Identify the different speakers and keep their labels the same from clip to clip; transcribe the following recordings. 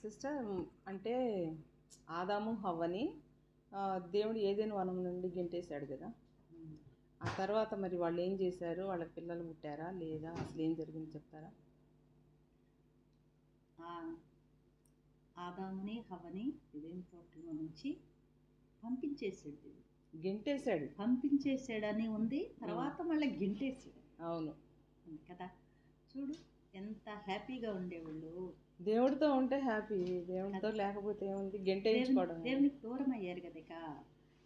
Speaker 1: Sister అంటే ఆదాము హవ్వని దేవుడు ఏదైనా వనం నుండి గెంటేశాడు కదా. ఆ తర్వాత మరి వాళ్ళు ఏం చేశారు? వాళ్ళకి పిల్లలు పుట్టారా లేదా? అసలు ఏం జరిగింది చెప్తారా?
Speaker 2: ఆదాముని హవ్వని ఏదైనా తోటలో నుంచి పంపించేసాడు దేవుడు.
Speaker 1: గెంటేశాడు.
Speaker 2: పంపించేసాడని ఉంది, తర్వాత మళ్ళీ గెంటేసాడు.
Speaker 1: అవును
Speaker 2: కదా, చూడు ఎంత హ్యాపీగా ఉండేవాళ్ళు.
Speaker 1: దేవుడితో ఉంటే హ్యాపీ, దేవుడితో లేకపోతే ఏముంది? గెంటేయించుకోవడం.
Speaker 2: దేవునికి దూరం అయ్యారు కదా ఇక.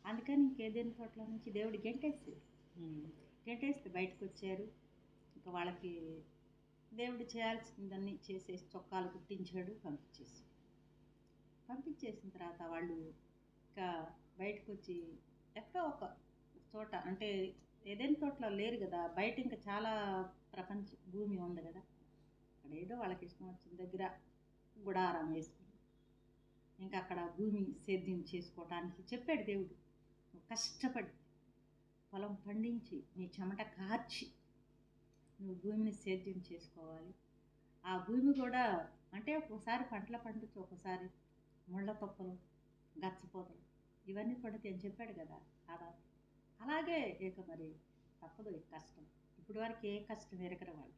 Speaker 2: అందుకని ఇంకేదైనా తోటలో నుంచి దేవుడు గెంటేసాడు. గెంటేస్తే బయటకు వచ్చారు. ఇంకా వాళ్ళకి దేవుడు చేయాల్సిందన్నీ చేసేసి చొక్కాలు కుట్టించాడు, పంపించేసిన తర్వాత వాళ్ళు ఇంకా బయటకు వచ్చి ఎక్కడో ఒక చోట, అంటే ఏదైనా తోటలో లేరు కదా, బయట ఇంకా చాలా ప్రపంచ భూమి ఉంది కదా, అక్కడ ఏదో వాళ్ళకి ఇష్టం వచ్చిన దగ్గర గుడారం వేసుకుని ఇంకా అక్కడ భూమి సేద్యం చేసుకోవటానికి చెప్పాడు దేవుడు. నువ్వు కష్టపడి పొలం పండించి నీ చెమట కార్చి నువ్వు భూమిని సేద్యం చేసుకోవాలి. ఆ భూమి కూడా అంటే ఒక్కోసారి పంటలు పండించి, ఒక్కోసారి ముళ్ళ తొక్కలు, గచ్చపోతలు ఇవన్నీ పడితే అని చెప్పాడు కదా ఆదా. అలాగే ఇక మరి తప్పదు ఈ కష్టం. ఇప్పుడు వరకు ఏ కష్టం ఎరగర వాళ్ళు,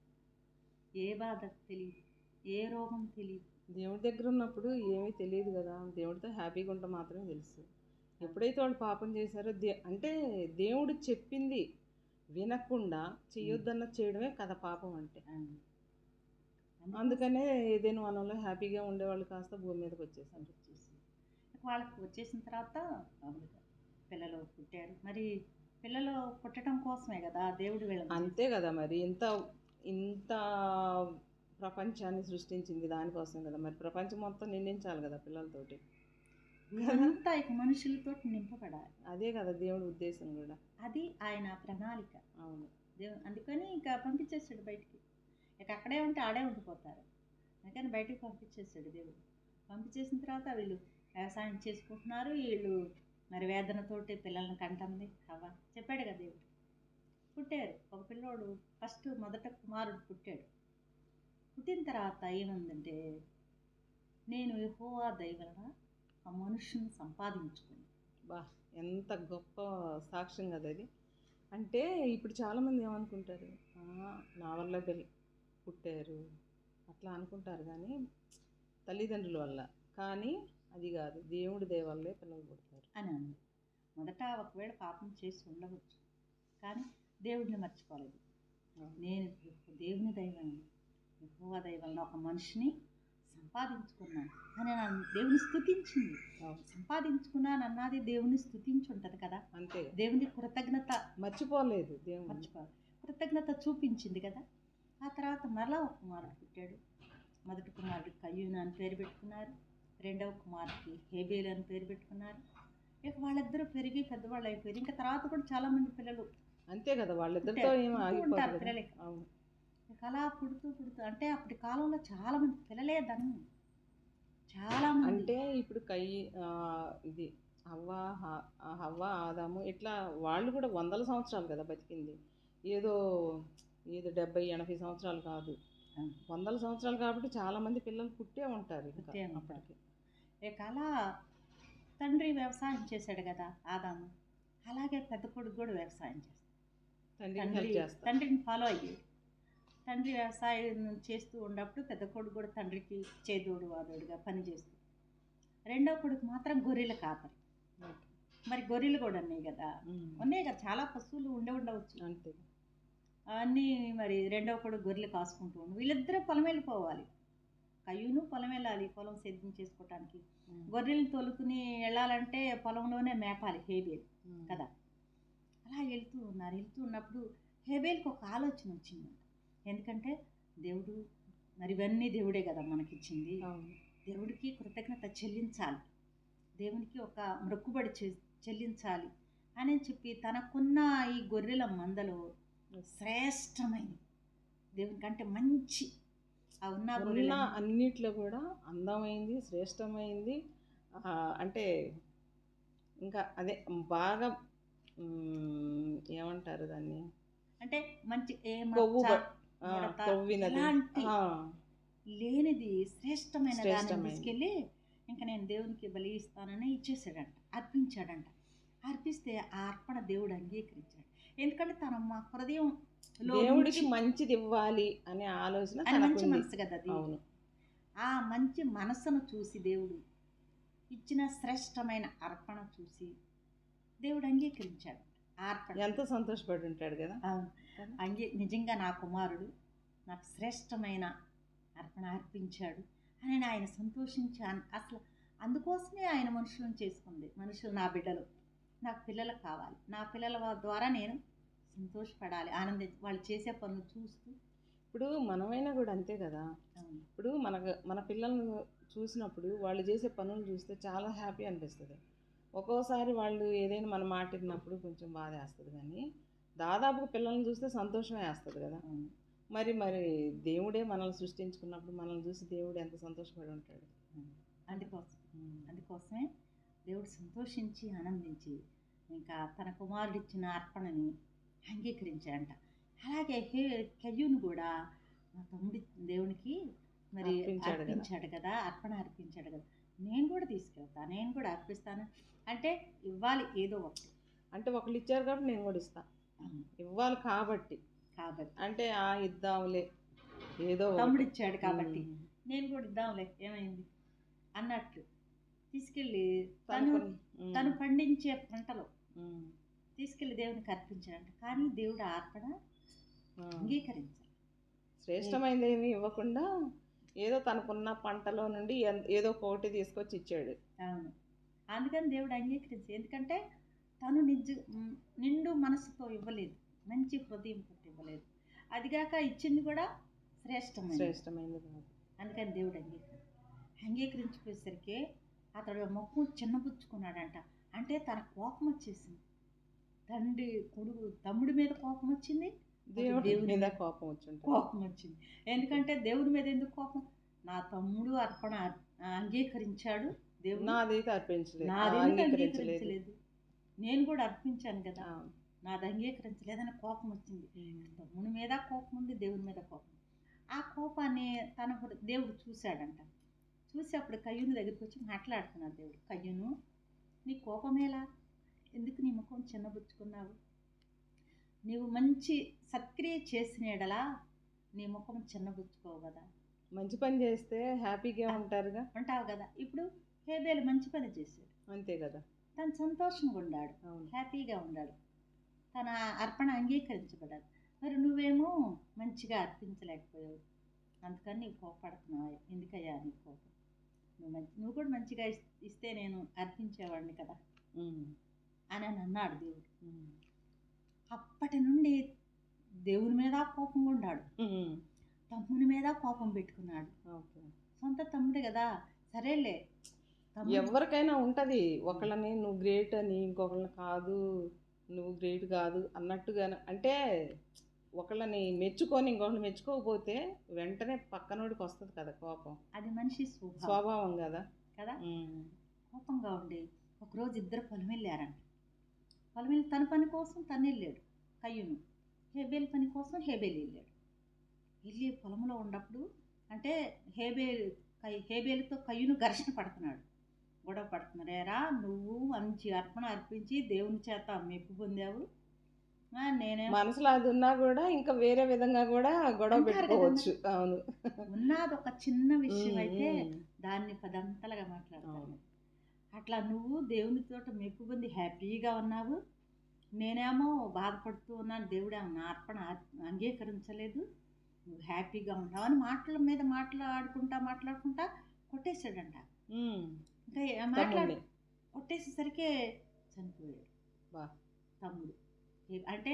Speaker 2: ఏ బాధ తెలియదు, ఏ రోగం తెలియదు.
Speaker 1: దేవుడి దగ్గర ఉన్నప్పుడు ఏమీ తెలియదు కదా, దేవుడితో హ్యాపీగా ఉంటాం మాత్రమే తెలుసు. ఎప్పుడైతే వాళ్ళు పాపం చేశారో అంటే దేవుడు చెప్పింది వినకుండా చెయ్యొద్దన్న చేయడమే కదా పాపం అంటే. అందుకనే ఏదైనా వనంలో హ్యాపీగా ఉండేవాళ్ళు కాస్త భూమి మీదకి వచ్చేసారు.
Speaker 2: వాళ్ళకి వచ్చేసిన తర్వాత పిల్లలు పుట్టారు. మరి పిల్లలు పుట్టడం కోసమే కదా దేవుడు వీళ్ళని.
Speaker 1: అంతే కదా, మరి ఇంత ఇంత ప్రపంచాన్ని సృష్టించింది దానికోసం కదా. మరి ప్రపంచం మొత్తం నిండించాలి కదా పిల్లలతోటి.
Speaker 2: అంతా ఇక మనుషులతో నింపబడాలి.
Speaker 1: అదే కదా దేవుడి ఉద్దేశం కూడా,
Speaker 2: అది ఆయన ప్రణాళిక.
Speaker 1: అవును,
Speaker 2: దేవుడు అందుకని ఇక పంపించేస్తాడు బయటికి. ఇక అక్కడే ఉంటే ఆడే ఉండిపోతారు, అందుకని బయటికి పంపించేస్తాడు దేవుడు. పంపించేసిన తర్వాత వీళ్ళు వ్యవసాయం చేసుకుంటున్నారు. వీళ్ళు మరి వేదనతోటి పిల్లల్ని కంటుంది అవ్వ. చెప్పాడు కదా దేవుడు. పుట్టారు ఒక పిల్లోడు, మొదట కుమారుడు పుట్టాడు. పుట్టిన తర్వాత ఏముందంటే, నేను యెహోవా దయ వలన ఆ మనుషుని సంపాదించుకుని.
Speaker 1: బా, ఎంత గొప్ప సాక్ష్యం కదా అది. అంటే ఇప్పుడు చాలామంది ఏమనుకుంటారు, నా వల్ల పుట్టారు అట్లా అనుకుంటారు, కానీ తల్లిదండ్రుల వల్ల. కానీ అది కాదు, దేవుడి దయ వల్లే పిల్లలు పుడతారు
Speaker 2: అని అంది. మొదట ఒకవేళ పాపం చేసి ఉండవచ్చు, కానీ దేవుడిని మర్చిపోలేదు. నేను దేవుని దైవం, యెహోవా దైవం ఒక మనిషిని సంపాదించుకున్నాను అని దేవుని స్తుతించింది. సంపాదించుకున్నాను అన్నది దేవుని స్తుతించి ఉంటుంది కదా.
Speaker 1: అంతే,
Speaker 2: దేవుని కృతజ్ఞత
Speaker 1: మర్చిపోలేదు,
Speaker 2: కృతజ్ఞత చూపించింది కదా. ఆ తర్వాత మరలా ఒక కుమారుడు పుట్టాడు. మొదటి కుమారుడు కయ్యూను అని పేరు పెట్టుకున్నారు. రెండవ కుమారుడికి హేబేలు అని పేరు పెట్టుకున్నారు. ఇక వాళ్ళిద్దరూ పెరిగి పెద్దవాళ్ళు అయిపోయారు. ఇంకా తర్వాత కూడా చాలా మంది పిల్లలు
Speaker 1: అంతే కదా, వాళ్ళిద్దరితో
Speaker 2: ఉంటారు పిల్లలకి. ఇక అలా పుడుతూ అంటే అప్పటి కాలంలో చాలా మంది పిల్లలే ధనం, చాలా మంది.
Speaker 1: అంటే ఇప్పుడు ఇది హవ్వ ఆదాము ఇట్లా వాళ్ళు కూడా వందల సంవత్సరాలు కదా బతికింది. ఏదో 70-80 సంవత్సరాలు కాదు, వందల సంవత్సరాలు. కాబట్టి చాలా మంది పిల్లలు పుట్టే ఉంటారు అప్పటికి.
Speaker 2: ఇక అలా తండ్రి వ్యవసాయం చేశాడు కదా ఆదాము, అలాగే పెద్ద కొడుకు కూడా వ్యవసాయం చేస్తాడు. తండ్రిని ఫాలో అయ్యాడు. తండ్రి వ్యవసాయం చేస్తూ ఉన్నప్పుడు పెద్ద కొడుకు కూడా తండ్రికి చేదోడు వాదోడుగా పనిచేస్తూ, రెండో కొడుకు మాత్రం గొర్రెల కాపరి. మరి గొర్రెలు కూడా ఉన్నాయి కదా, చాలా పశువులు ఉండవచ్చు.
Speaker 1: అంతే,
Speaker 2: అవన్నీ మరి రెండవ కొడుకు గొర్రెలు కాసుకుంటూ ఉండు. వీళ్ళిద్దరూ పొలం వెళ్ళిపోవాలి. కయ్యూను పొలం వెళ్ళాలి, పొలం సేద్యం చేసుకోవటానికి. గొర్రెలు తోలుకుని వెళ్ళాలంటే పొలంలోనే మేపాలి హేబేలు కదా. అలా వెళ్తూ ఉన్నప్పుడు హేబేల్కి ఒక ఆలోచన వచ్చిందంట. ఎందుకంటే దేవుడు మరి ఇవన్నీ దేవుడే కదా మనకిచ్చింది, దేవుడికి కృతజ్ఞత చెల్లించాలి, దేవునికి ఒక మొక్కుబడి చెల్లించాలి అని చెప్పి తనకున్న ఈ గొర్రెల మందలో శ్రేష్టమైనది, దేవుని కంటే మంచి
Speaker 1: ఉన్న అన్నిట్లో కూడా అందమైంది, శ్రేష్టమైంది. అంటే ఇంకా అదే బాగా ఏమంటారు దాన్ని,
Speaker 2: అంటే మంచి
Speaker 1: కొవ్వినది,
Speaker 2: లేనిది శ్రేష్టమైన దాన్ని
Speaker 1: శ్రేష్టమైనది.
Speaker 2: తీసుకెళ్ళి ఇంకా నేను దేవునికి బలి ఇస్తానని ఇచ్చేసాడంట, అర్పించాడంట. అర్పిస్తే ఆ అర్పణ దేవుడు అంగీకరించాడు. ఎందుకంటే తన మా హృదయంలో
Speaker 1: దేవుడికి
Speaker 2: నుంచి
Speaker 1: మంచిది ఇవ్వాలి అనే ఆలోచన
Speaker 2: అది మంచి
Speaker 1: తనకుంది.
Speaker 2: మనసు కదా అది.
Speaker 1: అవును.
Speaker 2: ఆ మంచి మనసును చూసి దేవుడు ఇచ్చిన శ్రేష్టమైన అర్పణ చూసి దేవుడు అంగీకరించాడు ఆ అర్పణ.
Speaker 1: ఎంతో సంతోషపడి ఉంటాడు కదా.
Speaker 2: అవును. నిజంగా నా కుమారుడు నాకు శ్రేష్టమైన అర్పణ అర్పించాడు అని ఆయన సంతోషించి అసలు అందుకోసమే ఆయన మనుషులను చేసుకుంది. మనుషులు నా బిడ్డలు, నాకు పిల్లలు కావాలి, నా పిల్లల ద్వారా నేను సంతోషపడాలి, వాళ్ళు చేసే పనులు చూస్తూ.
Speaker 1: ఇప్పుడు మనమైనా కూడా అంతే కదా.
Speaker 2: అవును.
Speaker 1: ఇప్పుడు మన పిల్లల్ని చూసినప్పుడు వాళ్ళు చేసే పనులు చూస్తే చాలా హ్యాపీ అనిపిస్తుంది. ఒక్కోసారి వాళ్ళు ఏదైనా మన మాట విన్నప్పుడు కొంచెం బాధ వేస్తుంది, కానీ దాదాపు పిల్లల్ని చూస్తే సంతోషమే వేస్తుంది కదా.
Speaker 2: అవును.
Speaker 1: మరి దేవుడే మనల్ని సృష్టించుకున్నప్పుడు మనల్ని చూసి దేవుడు ఎంత సంతోషపడి ఉంటాడు.
Speaker 2: అందుకోసమే దేవుడు సంతోషించి ఆనందించి ఇంకా తన కుమారుడిచ్చిన అర్పణని అంగీకరించాడంట. అలాగే కయ్యూను కూడా మా తమ్ముడి దేవునికి మరి అర్పించాడు కదా, అర్పణ అర్పించాడు కదా, నేను కూడా తీసుకెళ్తాను, నేను కూడా అర్పిస్తాను అంటే ఇవ్వాలి ఏదో ఒకటి.
Speaker 1: అంటే ఒకళ్ళు ఇచ్చారు కాబట్టి నేను కూడా ఇస్తాను, ఇవ్వాలి కాబట్టి అంటే ఇద్దాంలే ఏదో
Speaker 2: తమ్ముడు ఇచ్చాడు కాబట్టి నేను కూడా ఇద్దాంలే ఏమైంది అన్నట్లు తీసుకెళ్ళి తను పండించే పంటలో తీసుకెళ్ళి దేవునికి అర్పించాడంట. కానీ దేవుడు అర్పణ అంగీకరించాలి.
Speaker 1: శ్రేష్టమైనది ఏమి ఇవ్వకుండా ఏదో తనకున్న పంటలో నుండి ఏదో కోటి తీసుకొచ్చి ఇచ్చాడు.
Speaker 2: అవును. అందుకని దేవుడు అంగీకరించాడు. ఎందుకంటే తను నిండు మనసుతో ఇవ్వలేదు, మంచి హృదయం కొట్టి ఇవ్వలేదు, అదిగాక ఇచ్చింది కూడా శ్రేష్టమైనది కాదు. అందుకని దేవుడు అంగీకరించిపోయేసరికి అతడు ముఖం చిన్నపుచ్చుకున్నాడంట. అంటే తన కోపం వచ్చేసింది, తమ్ముడి మీద కోపం వచ్చింది, దేవుడి మీద కోపం వచ్చింది. ఎందుకంటే దేవుడి మీద ఎందుకు కోపం? నా తమ్ముడు అర్పణ అంగీకరించాడు, దేవుడు నాదైతే అంగీకరించలేదు, నేను కూడా అర్పించాను కదా, నాది అంగీకరించలేదని కోపం వచ్చింది. తమ్ముడి మీద కోపం ఉంది, దేవుడి మీద కోపం. ఆ కోపాన్ని దేవుడు చూశాడంట. చూసి అప్పుడు కయ్యూను దగ్గరికి వచ్చి మాట్లాడుతున్నాడు దేవుడు. కయ్యూను, నీ కోపమేలా? ఎందుకు నీ ముఖం చిన్నబుచ్చుకున్నావు? నీవు మంచి సత్క్రియ చేసిన ఎడలా నీ ముఖం చిన్నబుచ్చుకోవు కదా. మంచి పని చేస్తే హ్యాపీగా ఉంటావు కదా. ఇప్పుడు హేబేలు మంచి పని చేశాడు, అంతే కదా, తను సంతోషంగా ఉన్నాడు, హ్యాపీగా ఉన్నాడు, తన అర్పణ అంగీకరించబడ్డాడు. మరి నువ్వేమో మంచిగా అర్పించలేకపోయావు, అందుకని నీవు కోపడుతున్నావు. ఎందుకయ్యా నీ కోపం? నువ్వు కూడా మంచిగా ఇస్తే నేను అర్పించేవాడిని కదా అని అన్నాడు దేవుడు. అప్పటి నుండి దేవుని మీద కోపంగా ఉన్నాడు, తమ్ముని మీద కోపం పెట్టుకున్నాడు. సొంత తమ్ముడే కదా, సరేలే.
Speaker 1: ఎవరికైనా ఉంటుంది, ఒకళ్ళని నువ్వు గ్రేట్ అని, ఇంకొకళ్ళని కాదు నువ్వు గ్రేట్ కాదు అన్నట్టుగా. అంటే ఒకళ్ళని మెచ్చుకొని ఇంకొకరిని మెచ్చుకోకపోతే వెంటనే పక్కనోడికి వస్తుంది కదా కోపం. అది మనిషి స్వభావం కదా. కోపంగా ఉండి ఒకరోజు ఇద్దరు పొలం వెళ్ళారంట. పొలం వెళ్ళి తన పని కోసం తను వెళ్ళాడు కయ్యూను, హేబేలు పని కోసం హేబేలు వెళ్ళాడు. వెళ్ళి పొలంలో ఉన్నప్పుడు అంటే హేబేలుతో కయ్యూను ఘర్షణ పడుతున్నాడు, గొడవ పడుతున్నాడు. ఏరా, నువ్వు మంచి అర్పణ అర్పించి దేవుని చేత మెప్పు పొందావు, నేనే మనసులో అది ఉన్నా కూడా ఇంకా వేరే విధంగా కూడా గొడవ పెట్టుకోవచ్చు. అవును, ఉన్నది ఒక చిన్న విషయం అయితే దాన్ని పదంతలుగా మాట్లాడతాను. అట్లా నువ్వు దేవునితో మెప్పు పొంది హ్యాపీగా ఉన్నావు, నేనేమో బాధపడుతూ ఉన్నాను, దేవుడు నా అర్పణ అంగీకరించలేదు, నువ్వు హ్యాపీగా ఉన్నావు అని మాటల మీద మాట్లాడుకుంటా కొట్టేశాడంట. ఇంకా కొట్టేసేసరికి చనిపోయాడు తమ్ముడు. అంటే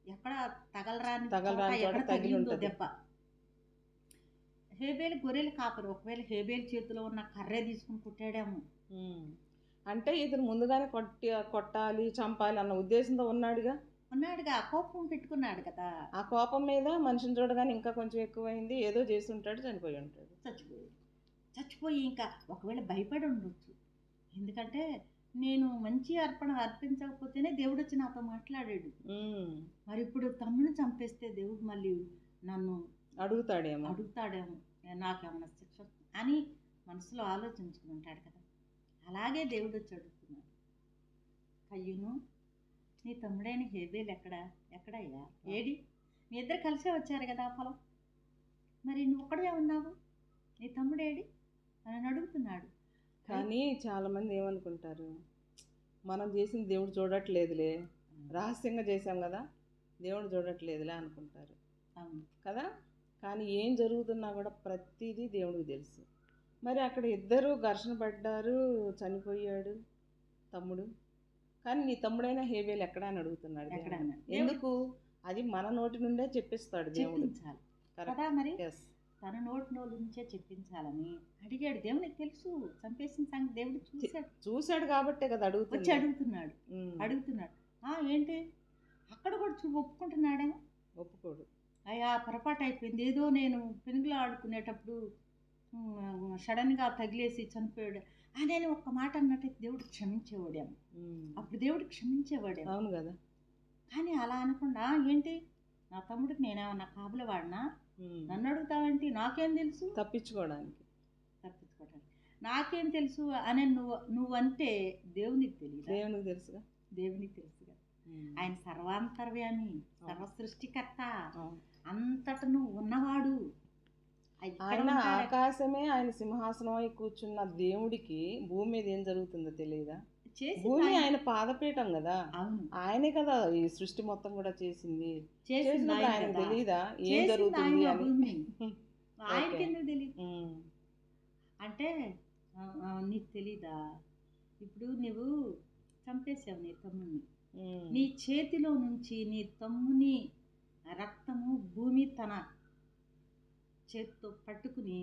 Speaker 1: ఎక్కడ తగలరాని ఎక్కడ తగిలిందో దెబ్బ. హేబేలు గొర్రెలు కాపరు, ఒకవేళ హేబేలు చేతిలో ఉన్న కర్రే తీసుకుని కొట్టాడేమో. అంటే ఇతను ముందుగానే కొట్టాలి చంపాలి అన్న ఉద్దేశంతో ఉన్నాడుగా, కోపం పెట్టుకున్నాడు కదా. ఆ కోపం మీద మనిషిని చూడగానే ఇంకా కొంచెం ఎక్కువైంది, ఏదో చేసి ఉంటాడు, చచ్చిపోయి ఇంకా ఒకవేళ భయపడి ఉండొచ్చు. ఎందుకంటే నేను మంచి అర్పణ అర్పించకపోతేనే దేవుడు వచ్చి నాతో మాట్లాడాడు, మరి ఇప్పుడు తమ్ముని చంపేస్తే దేవుడు మళ్ళీ నన్ను అడుగుతాడేమో
Speaker 2: నాకేమన్నా శిక్ష వస్తుంది అని మనసులో ఆలోచించుకుని ఉంటాడు కదా. అలాగే దేవుడు వచ్చి అడుగుతున్నాడు, కయ్యూను, నీ తమ్ముడైన హేబేలు ఎక్కడయ్యా, ఏడి? మీ ఇద్దరు కలిసే వచ్చారు కదా ఆ పొలం, మరి నువ్వు ఒక్కడే ఉన్నావు, నీ తమ్ముడేడి అని అడుగుతున్నాడు.
Speaker 1: కానీ చాలామంది ఏమనుకుంటారు, మనం చేసింది దేవుడు చూడట్లేదులే, రహస్యంగా చేసాం కదా, దేవుడు చూడట్లేదులే అనుకుంటారు
Speaker 2: అవును
Speaker 1: కదా. కానీ ఏం జరుగుతున్నా కూడా ప్రతిదీ దేవుడికి తెలుసు. మరి అక్కడ ఇద్దరు ఘర్షణ పడ్డారు, చనిపోయాడు తమ్ముడు. కానీ నీ తమ్ముడైనా హేబేలు ఎక్కడ అని అడుగుతున్నాడు దేవుడు.
Speaker 2: ఎక్కడన్నా
Speaker 1: ఎందుకు? అది మన నోటి నుండే చెప్పిస్తాడు దేవుడు.
Speaker 2: చెప్పించాలి కదా.
Speaker 1: కరెక్ట్.
Speaker 2: మరి
Speaker 1: ఎస్.
Speaker 2: తన నోటి నుంచే చెప్పించాలని అడిగాడు. దేవునికి తెలుసు, చంపేసిన సంగతి దేవుడు
Speaker 1: చూశాడు కాబట్టే కదా
Speaker 2: వచ్చి
Speaker 1: అడుగుతుంది.
Speaker 2: అడుగుతున్నాడు. ఏంటి అక్కడ కూడా ఒప్పుకుంటున్నాడేమో.
Speaker 1: ఒప్పుకోడు.
Speaker 2: అయ్యా పొరపాటు అయిపోయింది, ఏదో నేను పెనుగులో ఆడుకునేటప్పుడు సడన్గా తగిలేసి చనిపోయాడు అని ఒక్క మాట అన్నట్టయితే దేవుడు క్షమించేవాడేమో. అప్పుడు దేవుడు క్షమించేవాడేమో.
Speaker 1: అవును కదా.
Speaker 2: కానీ అలా అనకుండా, ఏంటి నా తమ్ముడికి నేనేమన్నా కాబుల వాడినా, నన్ను అడుగుతావేంటి, నాకేం తెలుసు,
Speaker 1: తప్పించుకోవడానికి
Speaker 2: నాకేం తెలుసు అని నువ్వంటే దేవునికి తెలియదు.
Speaker 1: దేవునికి తెలుసుగా.
Speaker 2: దేవునికి తెలుసుగా. ఆయన సర్వాంతర్యామి, సర్వ సృష్టికర్త, అంతటను ఉన్నవాడు.
Speaker 1: ఆయన ఆకాశమే ఆయన సింహాసనం అయి కూర్చున్న దేవుడికి భూమి మీద ఏం జరుగుతుందో తెలియదా? భూమి ఆయన పాదపీఠం కదా. ఆయనే కదా ఈ సృష్టి మొత్తం కూడా చేసింది. ఆయనకు తెలియదా ఏం జరుగుతుంది అని?
Speaker 2: ఆయనకి ఎందుకు తెలియదు అంటే, నీకు తెలీదా? ఇప్పుడు నువ్వు చంపేసావు నీ తమ్ముని, నీ చేతిలో నుంచి నీ తమ్ముని రక్తము భూమి తన చేతితో పట్టుకుని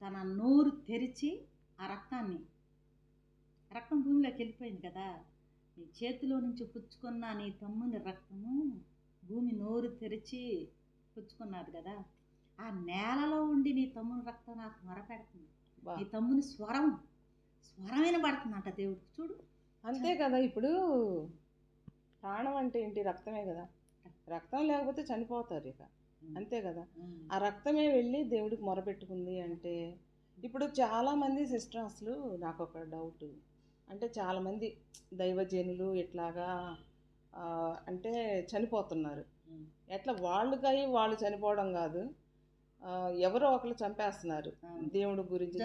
Speaker 2: తన నోరు తెరిచి ఆ రక్తం భూమిలోకి వెళ్ళిపోయింది కదా. నీ చేతిలో నుంచి పుచ్చుకున్న నీ తమ్ముని రక్తము భూమి నోరు తెరిచి పుచ్చుకున్నది కదా. ఆ నేలలో ఉండి నీ తమ్ముని రక్తం నాకు మొరపెడుతుంది. నీ తమ్ముని స్వరం వినబడుతుందంట దేవుడు. చూడు,
Speaker 1: అంతే కదా. ఇప్పుడు ప్రాణం అంటే ఏంటి? రక్తమే కదా. రక్తం లేకపోతే చనిపోతారు ఇక, అంతే కదా. ఆ రక్తమే వెళ్ళి దేవుడికి మొరపెట్టుకుంది అంటే, ఇప్పుడు చాలామంది సిస్టర్స్లు, నాకు ఒక డౌట్ అంటే, చాలామంది దైవజనులు ఇట్లాగా అంటే చనిపోతున్నారు. ఎట్లా వాళ్ళకై వాళ్ళు చనిపోవడం కాదు, ఎవరో ఒకరు చంపేస్తున్నారు. దేవుడి గురించి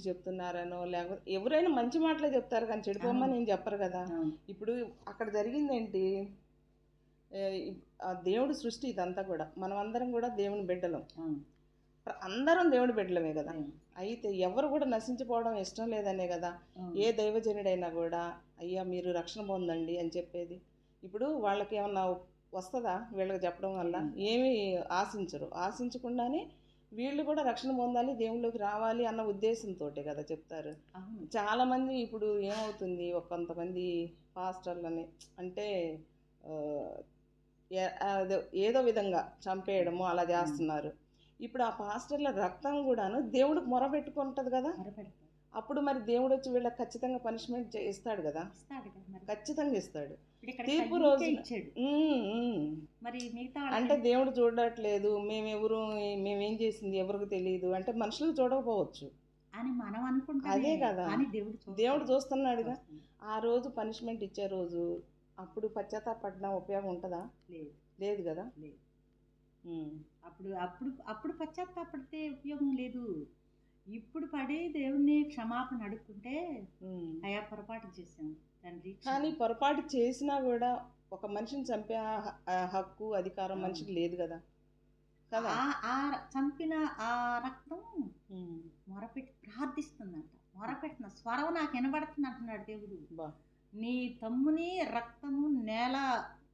Speaker 1: చెప్తున్నారనో లేకపోతే ఎవరైనా మంచి మాటలే చెప్తారు కానీ చెడిపోమని నేను చెప్పరు కదా. ఇప్పుడు అక్కడ జరిగిందేంటి? దేవుడి సృష్టి ఇదంతా కూడా, మనం అందరం కూడా దేవుని బిడ్డలం, అందరం దేవుడి బిడ్డలమే కదా. అయితే ఎవరు కూడా నశించిపోవడం ఇష్టం లేదనే కదా ఏ దైవజనుడైనా కూడా అయ్యా మీరు రక్షణ పొందండి అని చెప్పేది. ఇప్పుడు వాళ్ళకి ఏమన్నా వస్తుందా వీళ్ళకి చెప్పడం వల్ల? ఏమీ ఆశించకుండానే వీళ్ళు కూడా రక్షణ పొందాలి, దేవుళ్ళకి రావాలి అన్న ఉద్దేశంతో కదా చెప్తారు. చాలామంది ఇప్పుడు ఏమవుతుంది, కొంతమంది పాస్టర్లని అంటే ఏదో విధంగా చంపేయడము అలా చేస్తున్నారు. ఇప్పుడు ఆ పాస్టర్ల రక్తం కూడాను దేవుడికి మొరపెట్టుకుంటుంది కదా. అప్పుడు మరి దేవుడు వచ్చి వీళ్ళకి ఖచ్చితంగా పనిష్మెంట్ ఇస్తాడు కదా, ఖచ్చితంగా ఇస్తాడు. తీర్పు రోజు అంటే దేవుడు చూడట్లేదు, మేమేం చేసింది ఎవరికి తెలియదు అంటే మనుషులకు చూడకపోవచ్చు
Speaker 2: అని మనం అనుకుంటాం.
Speaker 1: అదే కదా, దేవుడు చూస్తున్నాడుగా. ఆ రోజు పనిష్మెంట్ ఇచ్చే రోజు అప్పుడు పశ్చాత్తాపడిన ఉపయోగం ఉంటుందా? లేదు కదా.
Speaker 2: అప్పుడు పశ్చాత్తాపడితే ఉపయోగం లేదు. ఇప్పుడు పడి దేవుణ్ణి క్షమాపణ అడుక్కుంటే, అయ్యా పొరపాటు చేశాను తండ్రి.
Speaker 1: కానీ పొరపాటు చేసినా కూడా ఒక మనిషిని చంపే హక్కు అధికారం మనిషికి లేదు కదా.
Speaker 2: చంపిన ఆ రక్తం మొరపెట్టి ప్రార్థిస్తుందంట. మొరపెట్టిన స్వరం నాకు వినబడుతుంది అంటున్నాడు దేవుడు. నీ తమ్ముని రక్తము నేల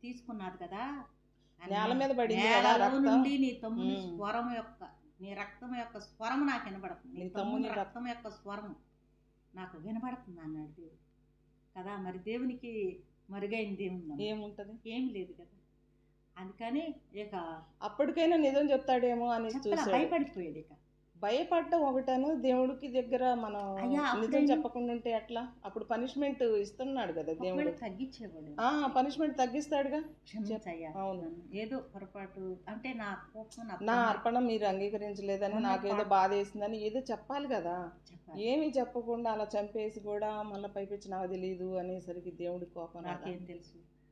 Speaker 2: తీసుకున్నాడు కదా,
Speaker 1: నేల మీద పడింది
Speaker 2: నుండి నీ తమ్ముని స్వరం యొక్క, నీ రక్తం యొక్క స్వరం నాకు వినబడుతుంది, నీ తమ్ముని రక్తం యొక్క స్వరం నాకు వినబడుతుంది అన్నాడు దేవుడు కదా. మరి దేవునికి మరుగైంది ఏముంటుంది? ఏమి లేదు కదా. అందుకని ఇక
Speaker 1: అప్పటికైనా నిజం చెప్తాడేమో అని
Speaker 2: భయపడిపోయాడు. ఇక
Speaker 1: భయపడటం ఒకటను దేవుడికి దగ్గర మనం
Speaker 2: అయ్యా
Speaker 1: నిజం
Speaker 2: అప్పుడేంటి
Speaker 1: చెప్పకుండా ఉంటే ఎట్లా? అప్పుడు పనిష్మెంట్ ఇస్తున్నాడు కదా
Speaker 2: ఒకవేళ
Speaker 1: దేవుడు.
Speaker 2: తగ్గించేవాడు
Speaker 1: పనిష్మెంట్ తగ్గిస్తాడుగా. చెప్
Speaker 2: క్షమించయ్యా
Speaker 1: అవును.
Speaker 2: నన్ను ఏదో పొరపాటు అంటే నా కోపం నా
Speaker 1: నా
Speaker 2: పొరపాటు
Speaker 1: అర్పణ మీరు అంగీకరించలేదని,
Speaker 2: మొన్న
Speaker 1: నాకేదో బాధేసిందని ఏదో చెప్పాలి కదా.
Speaker 2: చెప్పాలి
Speaker 1: ఏమీ చెప్పకుండా అలా చంపేసి కూడా మళ్ళీ పైపెచ్చి నాకు తెలీదు అనేసరికి దేవుడికి కోపం రాదా?
Speaker 2: నాకేం తెలుసు